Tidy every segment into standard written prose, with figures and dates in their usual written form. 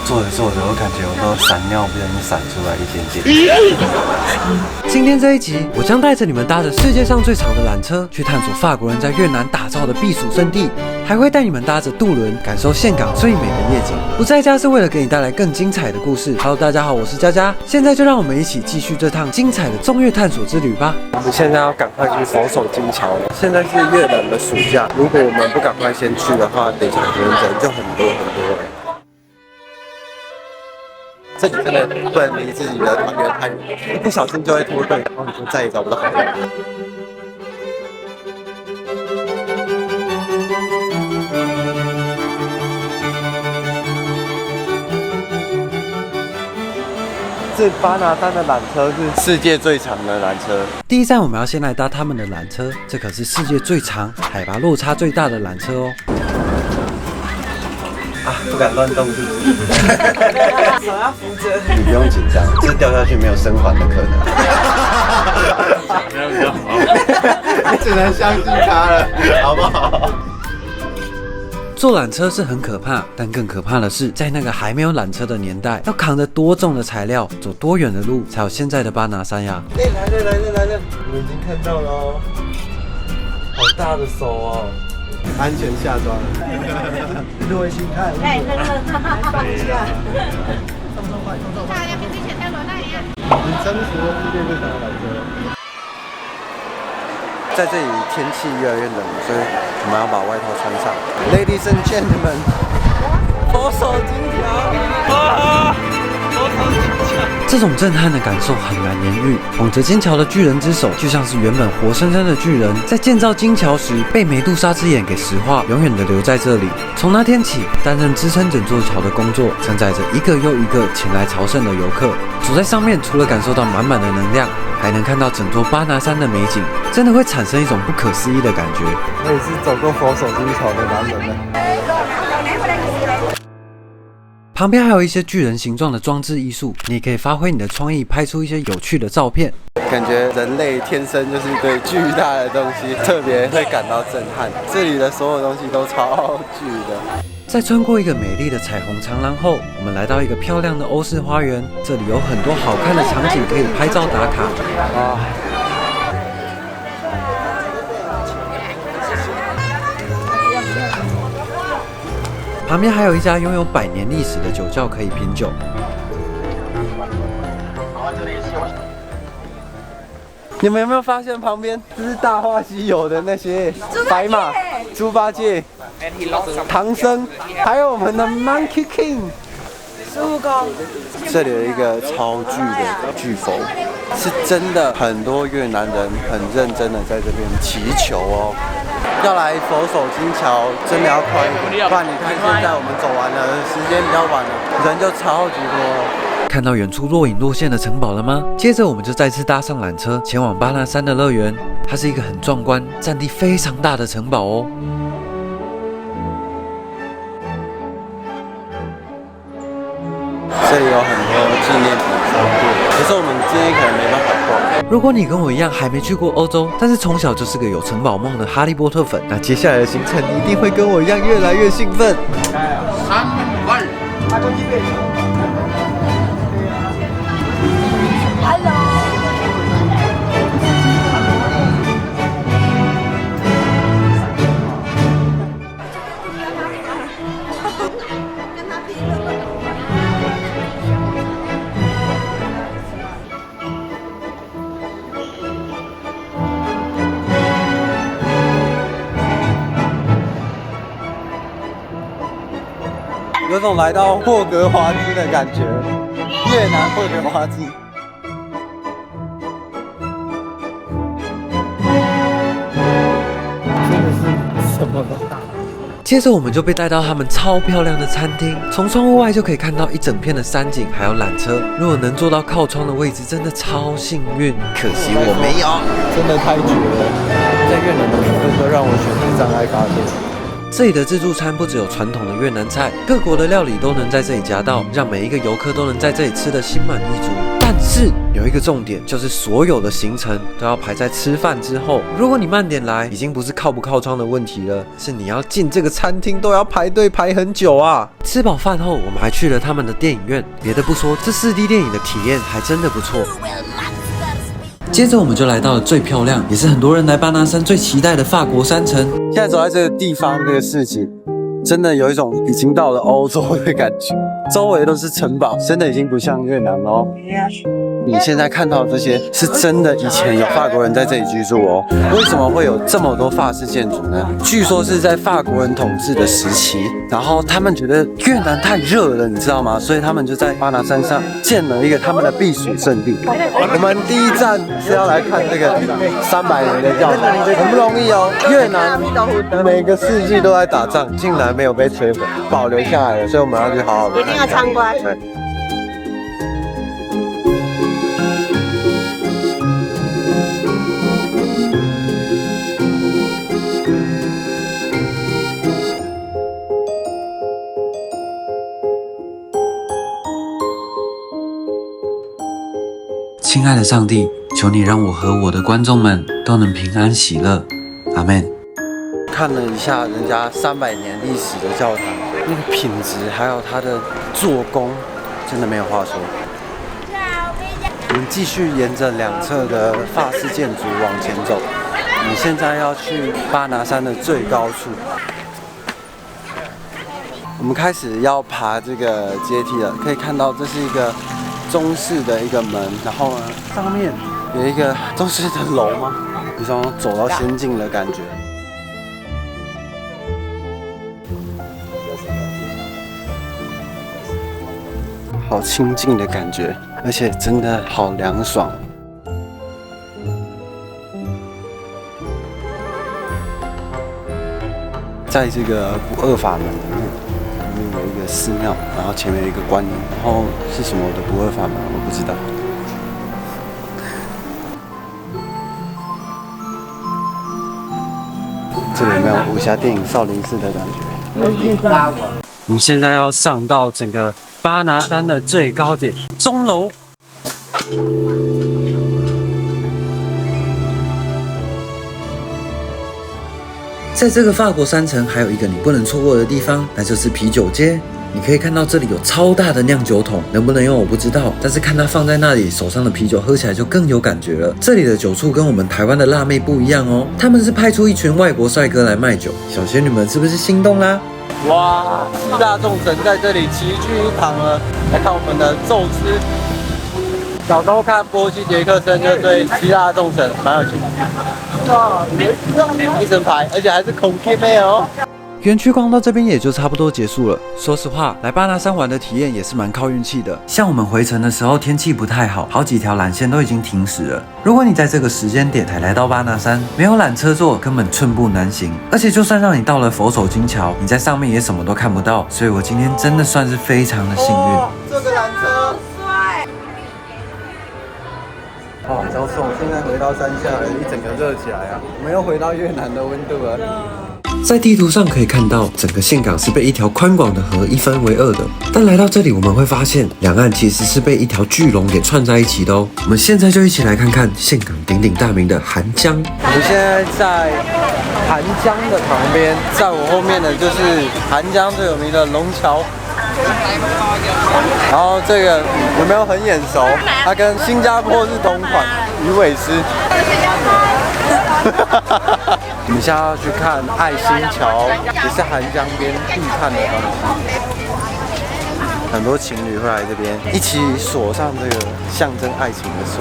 做着做着，我感觉我都闪尿，不小心闪出来一点点。今天这一集，我将带着你们搭着世界上最长的缆车，去探索法国人在越南打造的避暑胜地，还会带你们搭着渡轮，感受岘港最美的夜景。不在家是为了给你带来更精彩的故事。Hello， 大家好，我是佳佳，现在就让我们一起继续这趟精彩的中越探索之旅吧。我们现在要赶快去佛手金桥了。现在是越南的暑假，如果我们不赶快先去的话，等一下可能人就很多了。这里真的不能离自己的团员太远，一不小心就会脱队，然后你就再也找不到好友。这巴拿山的缆车是世界最长的缆车。第一站我们要先来搭他们的缆车，这可是世界最长、海拔落差最大的缆车哦。不敢乱动自己。手要扶着。你不用紧张，这掉下去没有生还的可能。这样比较好。你只能相信他了，好不好？坐缆车是很可怕，但更可怕的是，在那个还没有缆车的年代，要扛着多重的材料，走多远的路，才有现在的巴拿山呀！来了，我已经看到了哦，好大的手哦，安全下装了。落心态。哎，放下。你真实的世界最长的缆车。在这里天气越来越冷，所以我们要把外套穿上。Ladies and gentlemen， 佛手金桥啊！佛手金桥。这种震撼的感受很难言喻。捧着金桥的巨人之手，就像是原本活生生的巨人，在建造金桥时被梅杜莎之眼给石化，永远的留在这里。从那天起，担任支撑整座桥的工作，承载着一个又一个前来朝圣的游客。走在上面，除了感受到满满的能量，还能看到整座巴拿山的美景，真的会产生一种不可思议的感觉。我也是走过佛手金桥的男人呢。旁边还有一些巨人形状的装置艺术，你也可以发挥你的创意，拍出一些有趣的照片。感觉人类天生就是对巨大的东西特别会感到震撼。这里的所有东西都超巨的。在穿过一个美丽的彩虹长廊后，我们来到一个漂亮的欧式花园，这里有很多好看的场景可以拍照打卡。旁边还有一家拥有100年历史的酒窖可以品酒。你们有没有发现旁边这是《大话西游》的那些白马、猪八戒、唐僧，还有我们的 Monkey King 孙悟空。这里有一个超巨的巨佛，是真的很多越南人很认真的在这边祈求哦。要来佛手金桥真的要快一点，不然你看现在我们走完了，时间比较晚了，人就超级多了。看到远处若隐若现的城堡了吗？接着我们就再次搭上缆车，前往巴拿山的乐园。它是一个很壮观、占地非常大的城堡哦。这里有很多纪念品商店，可是我们今天可能没办法逛。如果你跟我一样还没去过欧洲，但是从小就是个有城堡梦的哈利波特粉，那接下来的行程你一定会跟我一样越来越兴奋。有种来到霍格华兹的感觉，越南霍格华兹。真的是什么都大。接着我们就被带到他们超漂亮的餐厅，从窗户外就可以看到一整片的山景，还有缆车。如果能坐到靠窗的位置，真的超幸运。可惜我没有，真的太绝了。在越南的评论都让我选择障碍咖啡。这里的自助餐不只有传统的越南菜，各国的料理都能在这里夹到，让每一个游客都能在这里吃得心满意足。但是有一个重点，就是所有的行程都要排在吃饭之后。如果你慢点来，已经不是靠不靠窗的问题了，是你要进这个餐厅都要排队排很久啊。吃饱饭后，我们还去了他们的电影院。别的不说，这4D 电影的体验还真的不错。接着我们就来到了最漂亮，也是很多人来巴拿山最期待的法国山城。现在走在这个地方，这个市集，真的有一种已经到了欧洲的感觉，周围都是城堡，真的已经不像越南了哦。你现在看到的这些是真的，以前有法国人在这里居住哦。为什么会有这么多法式建筑呢？据说是在法国人统治的时期，然后他们觉得越南太热了，你知道吗？所以他们就在巴拿山上建了一个他们的避暑胜地。我们第一站是要来看这个300年的教堂，很不容易哦。越南每个世纪都在打仗，竟然没有被摧毁，保留下来了，所以我们要去好好的看。一定要参观。对。亲爱的上帝，求你让我和我的观众们都能平安喜乐，阿们。看了一下人家300年历史的教堂，那个品质还有它的做工，真的没有话说。我们继续沿着两侧的法式建筑往前走，你现在要去巴拿山的最高处。我们开始要爬这个阶梯了，可以看到这是一个中式的一个门，然后呢，上面有一个中式的楼吗？有种走到仙境的感觉。好清静的感觉，而且真的好凉爽。在这个不二法门里面有一个寺庙，然后前面有一个观音，然后是什么的不二法门我不知道。这里有没有武侠电影少林寺的感觉？我们现在要上到整个巴拿山的最高点钟楼。在这个法国山城，还有一个你不能错过的地方，那就是啤酒街。你可以看到这里有超大的酿酒桶，能不能用我不知道，但是看它放在那里，手上的啤酒喝起来就更有感觉了。这里的酒处跟我们台湾的辣妹不一样哦，他们是派出一群外国帅哥来卖酒，小仙女们是不是心动啦？哇，希腊众神在这里齐聚一堂了，来看我们的宙斯。小时候看波西·杰克森就对希腊众神蛮有兴趣。哇，一整排，而且还是孔雀妹哦。园区逛到这边也就差不多结束了。说实话，来巴拿山玩的体验也是蛮靠运气的。像我们回程的时候天气不太好，好几条缆线都已经停驶了。如果你在这个时间点才来到巴拿山，没有缆车坐，根本寸步难行。而且就算让你到了佛手金桥，你在上面也什么都看不到。所以我今天真的算是非常的幸运。这个缆车。好，教授，现在回到山下了，一整个热起来啊！我们又回到越南的温度了。在地图上可以看到，整个岘港是被一条宽广的河一分为二的。但来到这里，我们会发现，两岸其实是被一条巨龙给串在一起的哦。我们现在就一起来看看岘港鼎鼎大名的韩江。我们现在在韩江的旁边，在我后面的就是韩江最有名的龙桥。然后这个有没有很眼熟？它跟新加坡是同款，鱼尾狮。我们现在要去看爱心桥，也是韩江边必看的东西。很多情侣会来这边一起锁上这个象征爱情的锁。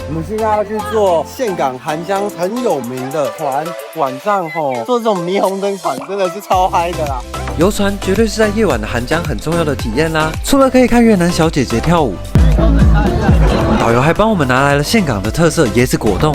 我们现在要去坐岘港韩江很有名的船，晚上坐这种霓虹灯船真的是超嗨的啦！游船绝对是在夜晚的韩江很重要的体验啦。除了可以看越南小姐姐跳舞，导游还帮我们拿来了岘港的特色椰子果冻。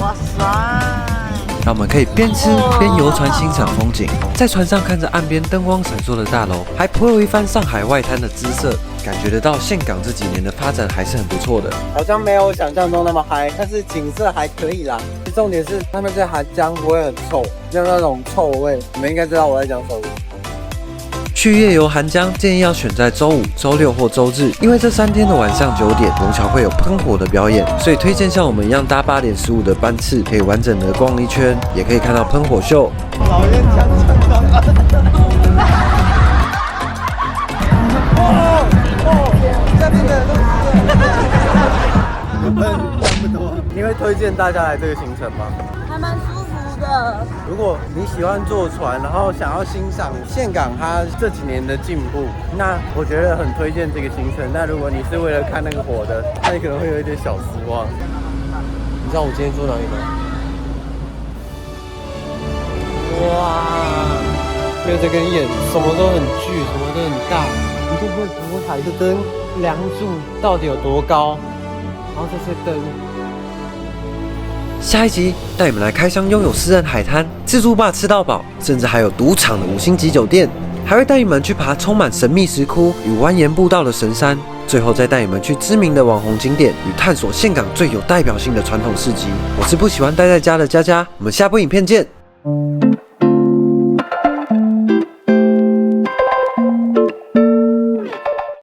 然让我们可以边吃边游船欣赏风景。在船上看着岸边灯光闪烁的大楼，还颇有一番上海外滩的姿色，感觉得到岘港这几年的发展还是很不错的。好像没有想象中那么嗨，但是景色还可以啦。重点是他们这韩江不会很臭，没有那种臭味。你们应该知道我在讲什么。去夜游韩江，建议要选在周五、周六或周日，因为这3天的晚上9点，虹桥会有喷火的表演，所以推荐像我们一样搭8点15的班次，可以完整的逛一圈，也可以看到喷火秀。老人讲下面的人都是那么多。你会推荐大家来这个行程吗？还蛮舒服的。如果你喜欢坐船，然后想要欣赏岘港它这几年的进步，那我觉得很推荐这个行程。但如果你是为了看那个火的，那你可能会有一点小失望。你知道我今天坐哪里吗？哇，没有在跟演，什么都很巨，什么都很大。你会不会浮台的灯梁柱到底有多高？然后这些灯。下一集带你们来开箱拥有私人海滩、自助吧吃到饱，甚至还有赌场的5星级酒店，还会带你们去爬充满神秘石窟与蜿蜒步道的神山，最后再带你们去知名的网红景点与探索岘港最有代表性的传统市集。我是不喜欢待在家的佳佳，我们下部影片见。